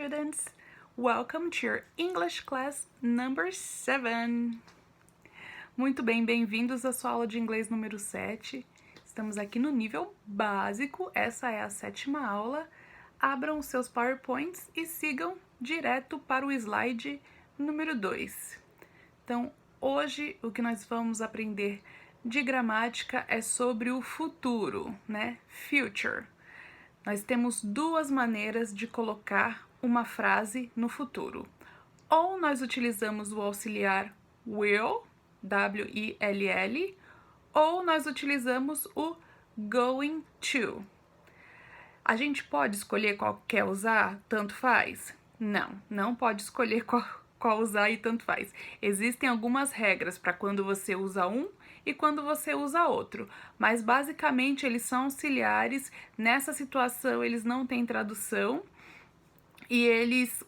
students! Welcome to your English class number 7. Muito bem, bem-vindos à sua aula de inglês número 7. Estamos aqui no nível básico, essa é a 7ª aula. Abram os seus PowerPoints e sigam direto para o slide número 2. Então, hoje o que nós vamos aprender de gramática é sobre o futuro, né? Future. Nós temos duas maneiras de colocar uma frase no futuro. Ou nós utilizamos o auxiliar will, W-I-L-L, ou nós utilizamos o going to. A gente pode escolher qual quer usar, tanto faz? Não, não pode escolher qual usar e tanto faz. Existem algumas regras para quando você usa um e quando você usa outro, mas basicamente eles são auxiliares. Nessa situação eles não têm tradução e eles,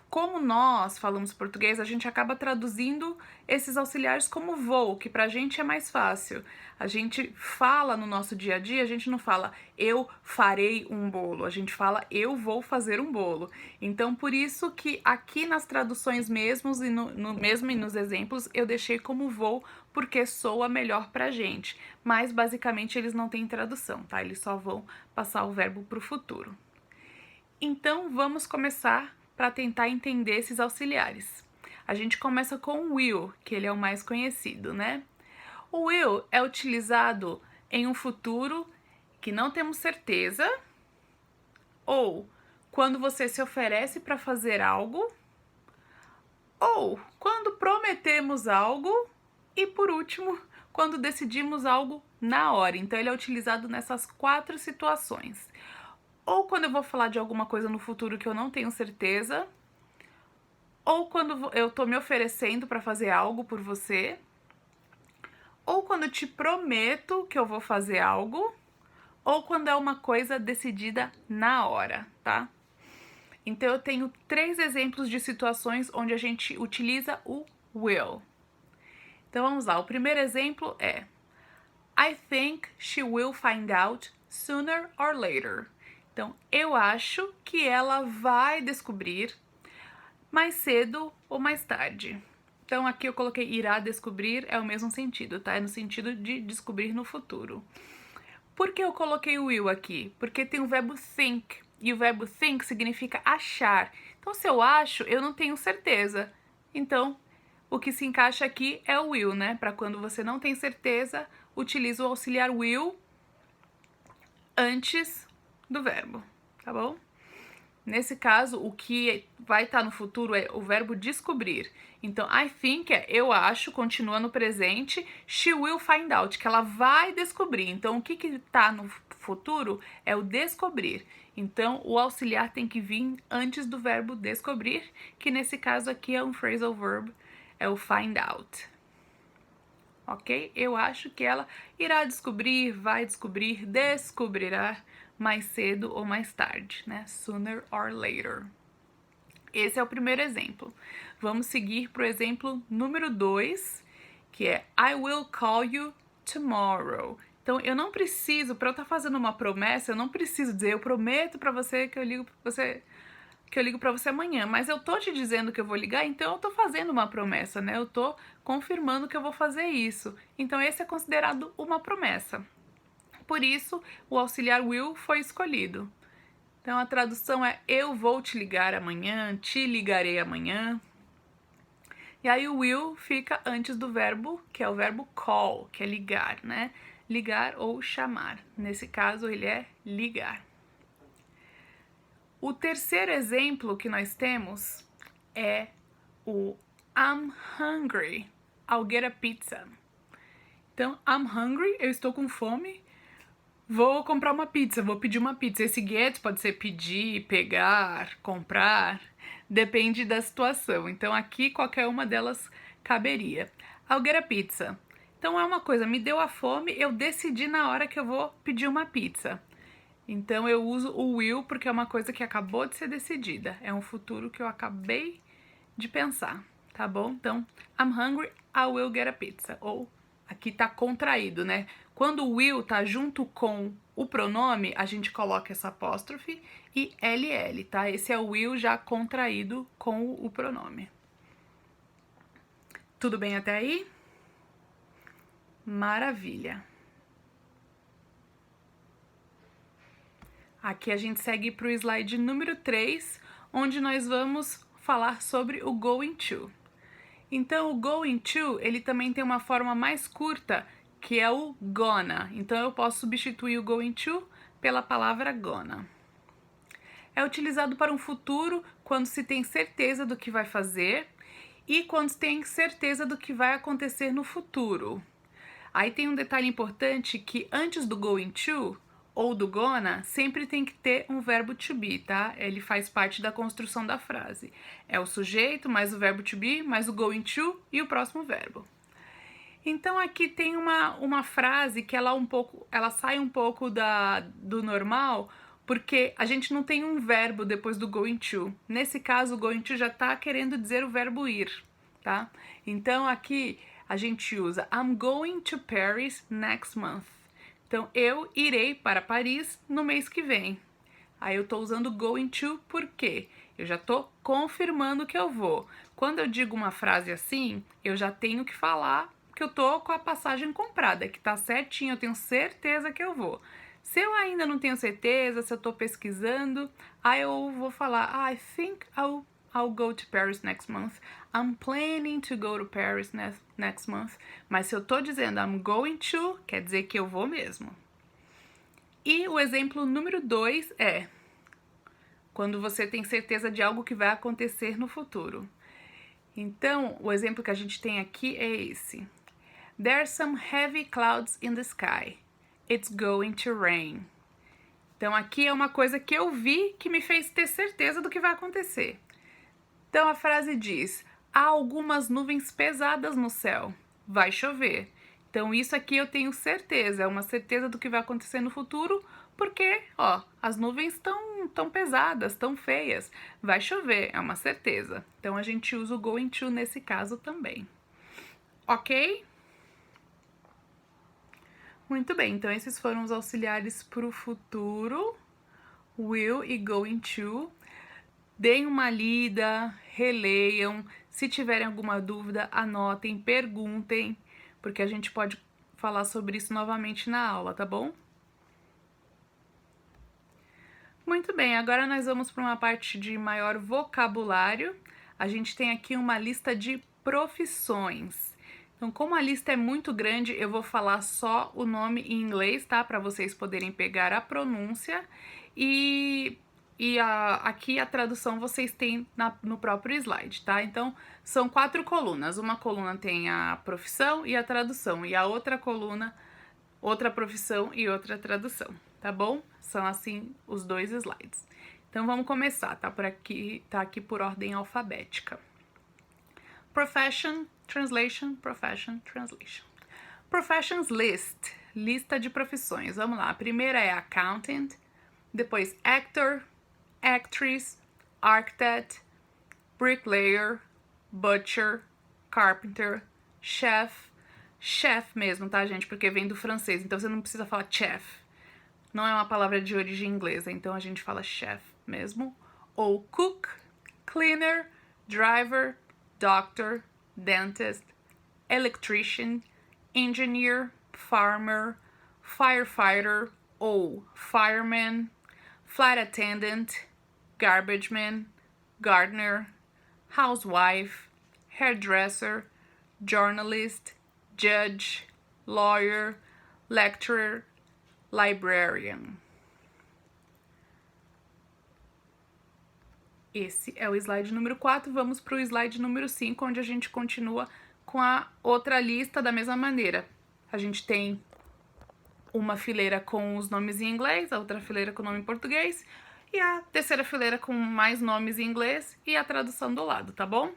como nós falamos português, a gente acaba traduzindo esses auxiliares como vou, que pra gente é mais fácil. A gente fala no nosso dia a dia, a gente não fala eu farei um bolo, a gente fala eu vou fazer um bolo. Então, por isso que aqui nas traduções mesmos e nos exemplos eu deixei como vou, porque soa melhor pra gente. Mas, basicamente, eles não têm tradução, tá? Eles só vão passar o verbo pro futuro. Então, vamos começar para tentar entender esses auxiliares. A gente começa com o will, que ele é o mais conhecido, né? O will é utilizado em um futuro que não temos certeza, ou quando você se oferece para fazer algo, ou quando prometemos algo, e por último, quando decidimos algo na hora. Então, ele é utilizado nessas 4 situações. Ou quando eu vou falar de alguma coisa no futuro que eu não tenho certeza, ou quando eu tô me oferecendo para fazer algo por você, ou quando eu te prometo que eu vou fazer algo, ou quando é uma coisa decidida na hora, tá? Então eu tenho 3 exemplos de situações onde a gente utiliza o will. Então vamos lá, o primeiro exemplo é I think she will find out sooner or later. Então, eu acho que ela vai descobrir mais cedo ou mais tarde. Então, aqui eu coloquei irá descobrir, é o mesmo sentido, tá? É no sentido de descobrir no futuro. Por que eu coloquei o will aqui? Porque tem o verbo think, e o verbo think significa achar. Então, se eu acho, eu não tenho certeza. Então, o que se encaixa aqui é o will, né? Para quando você não tem certeza, utiliza o auxiliar will antes do verbo, tá bom? Nesse caso, o que vai estar no futuro é o verbo descobrir. Então, I think é eu acho, continua no presente, she will find out, que ela vai descobrir. Então, o que está no futuro é o descobrir. Então, o auxiliar tem que vir antes do verbo descobrir, que nesse caso aqui é um phrasal verb, é o find out. Ok? Eu acho que ela irá descobrir, vai descobrir, descobrirá mais cedo ou mais tarde, né? Sooner or later. Esse é o primeiro exemplo. Vamos seguir para o exemplo número 2, que é I will call you tomorrow. Então, eu não preciso, para eu estar fazendo uma promessa, eu não preciso dizer eu prometo para você que eu ligo para você amanhã, mas eu tô te dizendo que eu vou ligar, então eu tô fazendo uma promessa, né? Eu tô confirmando que eu vou fazer isso. Então esse é considerado uma promessa. Por isso, o auxiliar will foi escolhido. Então a tradução é eu vou te ligar amanhã, te ligarei amanhã. E aí o will fica antes do verbo, que é o verbo call, que é ligar, né? Ligar ou chamar. Nesse caso, ele é ligar. O terceiro exemplo que nós temos é o I'm hungry, I'll get a pizza. Então, I'm hungry, eu estou com fome, vou comprar uma pizza, vou pedir uma pizza. Esse get pode ser pedir, pegar, comprar, depende da situação. Então, aqui qualquer uma delas caberia. I'll get a pizza. Então, é uma coisa, me deu a fome, eu decidi na hora que eu vou pedir uma pizza. Então, eu uso o will porque é uma coisa que acabou de ser decidida. É um futuro que eu acabei de pensar, tá bom? Então, I'm hungry, I will get a pizza. Ou, aqui tá contraído, né? Quando o will tá junto com O pronome, a gente coloca essa apóstrofe e LL, tá? Esse é o will já contraído com o pronome. Tudo bem até aí? Maravilha. Aqui a gente segue para o slide número 3, onde nós vamos falar sobre o going to. Então, o going to, ele também tem uma forma mais curta, que é o gonna. Então, eu posso substituir o going to pela palavra gonna. É utilizado para um futuro quando se tem certeza do que vai fazer e quando se tem certeza do que vai acontecer no futuro. Aí tem um detalhe importante que antes do going to ou do gonna, sempre tem que ter um verbo to be, tá? Ele faz parte da construção da frase. É o sujeito, mais o verbo to be, mais o going to e o próximo verbo. Então aqui tem uma frase que ela sai um pouco do normal, porque a gente não tem um verbo depois do going to. Nesse caso, o going to já tá querendo dizer o verbo ir, tá? Então aqui a gente usa I'm going to Paris next month. Então, eu irei para Paris no mês que vem. Aí eu tô usando going to porque eu já tô confirmando que eu vou. Quando eu digo uma frase assim, eu já tenho que falar que eu tô com a passagem comprada, que tá certinho, eu tenho certeza que eu vou. Se eu ainda não tenho certeza, se eu tô pesquisando, aí eu vou falar, I think I'll go to Paris next month. I'm planning to go to Paris next month. Mas se eu tô dizendo I'm going to, quer dizer que eu vou mesmo. E o exemplo número 2 é quando você tem certeza de algo que vai acontecer no futuro. Então, o exemplo que a gente tem aqui é esse. There's some heavy clouds in the sky. It's going to rain. Então, aqui é uma coisa que eu vi que me fez ter certeza do que vai acontecer. Então, a frase diz, há algumas nuvens pesadas no céu. Vai chover. Então, isso aqui eu tenho certeza, é uma certeza do que vai acontecer no futuro, porque, ó, as nuvens estão tão pesadas, tão feias. Vai chover, é uma certeza. Então, a gente usa o going to nesse caso também. Ok? Muito bem, então esses foram os auxiliares para o futuro, will e going to. Deem uma lida, releiam. Se tiverem alguma dúvida, anotem, perguntem, porque a gente pode falar sobre isso novamente na aula, tá bom? Muito bem, agora nós vamos para uma parte de maior vocabulário. A gente tem aqui uma lista de profissões. Então, como a lista é muito grande, eu vou falar só o nome em inglês, tá? Para vocês poderem pegar a pronúncia. Aqui a tradução vocês têm no próprio slide, tá? Então, são 4 colunas. Uma coluna tem a profissão e a tradução. E a outra coluna, outra profissão e outra tradução, tá bom? São assim os 2 slides. Então, vamos começar, tá? Tá aqui por ordem alfabética. Profession, translation, profession, translation. Professions list, lista de profissões. Vamos lá, a primeira é accountant, depois actor, actress, architect, bricklayer, butcher, carpenter, chef, chef mesmo, tá, gente? Porque vem do francês, então você não precisa falar chef. Não é uma palavra de origem inglesa, então a gente fala chef mesmo. Ou cook, cleaner, driver, doctor, dentist, electrician, engineer, farmer, firefighter ou fireman, flight attendant, garbage man, gardener, housewife, hairdresser, journalist, judge, lawyer, lecturer, librarian. Esse é o slide número 4, vamos para o slide número 5, onde a gente continua com a outra lista da mesma maneira. A gente tem uma fileira com os nomes em inglês, a outra fileira com o nome em português, e a terceira fileira com mais nomes em inglês e a tradução do lado, tá bom?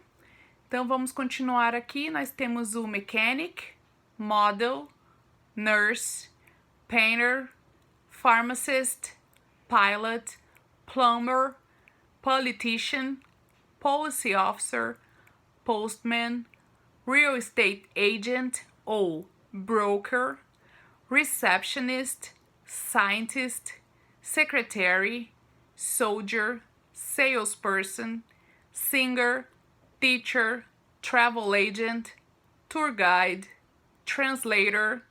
Então vamos continuar aqui, nós temos o mechanic, model, nurse, painter, pharmacist, pilot, plumber, politician, policy officer, postman, real estate agent ou broker, receptionist, scientist, secretary, soldier, salesperson, singer, teacher, travel agent, tour guide, translator,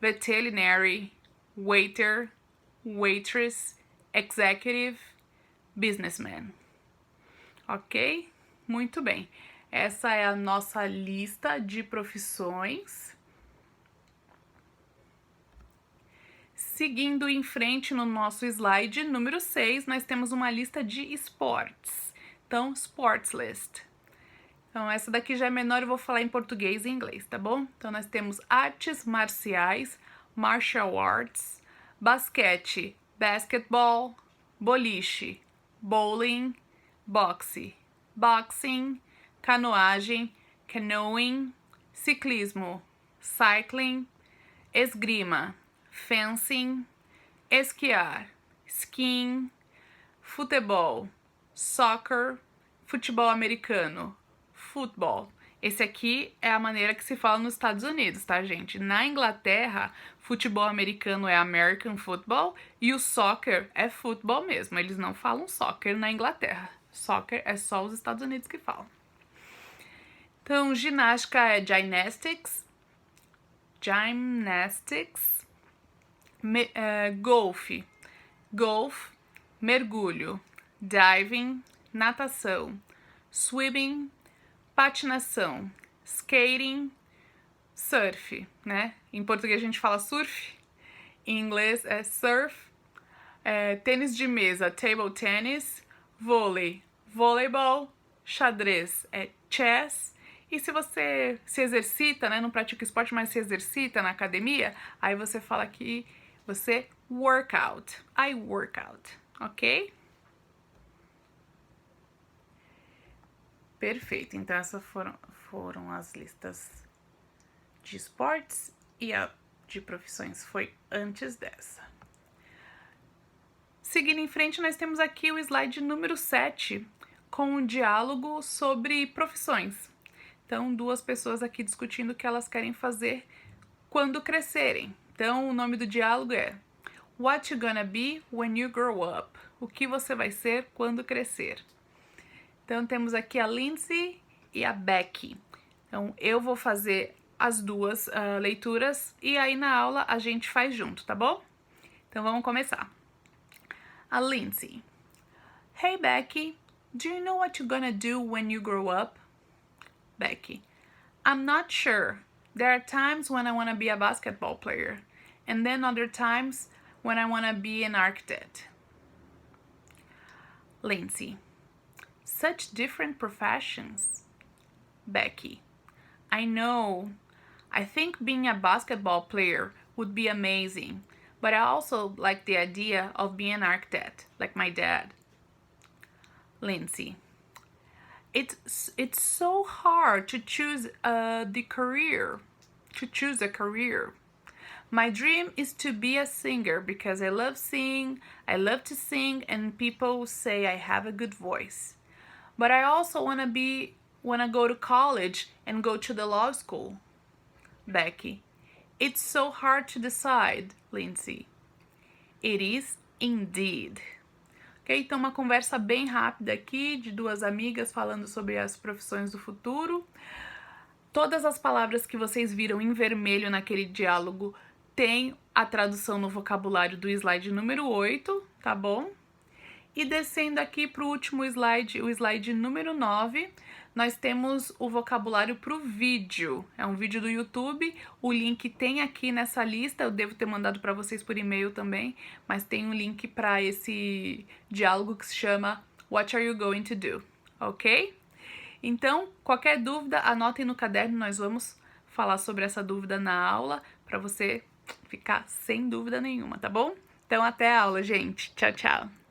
veterinary, waiter, waitress, executive, businessman. Ok? Muito bem. Essa é a nossa lista de profissões. Seguindo em frente no nosso slide número 6, nós temos uma lista de esportes. Então, sports list. Então, essa daqui já é menor, eu vou falar em português e inglês, tá bom? Então, nós temos artes marciais, martial arts, basquete, basketball, boliche, bowling, boxe, boxing, canoagem, canoeing, ciclismo, cycling, esgrima, fencing, esquiar, skiing, futebol, soccer, futebol americano, football. Esse aqui é a maneira que se fala nos Estados Unidos, tá, gente? Na Inglaterra, futebol americano é American football e o soccer é futebol mesmo. Eles não falam soccer na Inglaterra. Soccer é só os Estados Unidos que falam. Então, ginástica é gymnastics, golfe, mergulho, diving, natação, swimming, patinação, skating, surf, né? Em português a gente fala surf, em inglês é surf, tênis de mesa, table tennis, vôlei, voleibol, xadrez é chess. E se você se exercita, né, não pratica esporte, mas se exercita na academia, aí você fala que você workout. I workout, ok? Perfeito, então essas foram as listas de esportes e a de profissões foi antes dessa. Seguindo em frente, nós temos aqui o slide número 7, com um diálogo sobre profissões. Então, duas pessoas aqui discutindo o que elas querem fazer quando crescerem. Então, o nome do diálogo é What you gonna be when you grow up? O que você vai ser quando crescer? Então, temos aqui a Lindsay e a Becky. Então, eu vou fazer as duas leituras e aí na aula a gente faz junto, tá bom? Então, vamos começar. A Lindsay. Hey, Becky, do you know what you're gonna do when you grow up? Becky. I'm not sure. There are times when I want to be a basketball player, and then other times when I want to be an architect. Lindsay. Such different professions. Becky. I know. I think being a basketball player would be amazing, but I also like the idea of being an architect, like my dad. Lindsay. It's so hard to choose a career. My dream is to be a singer because I love to sing, and people say I have a good voice. But I also want to go to college and go to the law school. Becky. It's so hard to decide, Lindsay. It is indeed. Ok, então uma conversa bem rápida aqui de duas amigas falando sobre as profissões do futuro. Todas as palavras que vocês viram em vermelho naquele diálogo tem a tradução no vocabulário do slide número 8, tá bom? E descendo aqui para o último slide, o slide número 9, nós temos o vocabulário para o vídeo. É um vídeo do YouTube, o link tem aqui nessa lista, eu devo ter mandado para vocês por e-mail também, mas tem um link para esse diálogo que se chama What Are You Going to Do? Ok? Então, qualquer dúvida, anotem no caderno, nós vamos falar sobre essa dúvida na aula, para você ficar sem dúvida nenhuma, tá bom? Então, até a aula, gente. Tchau, tchau!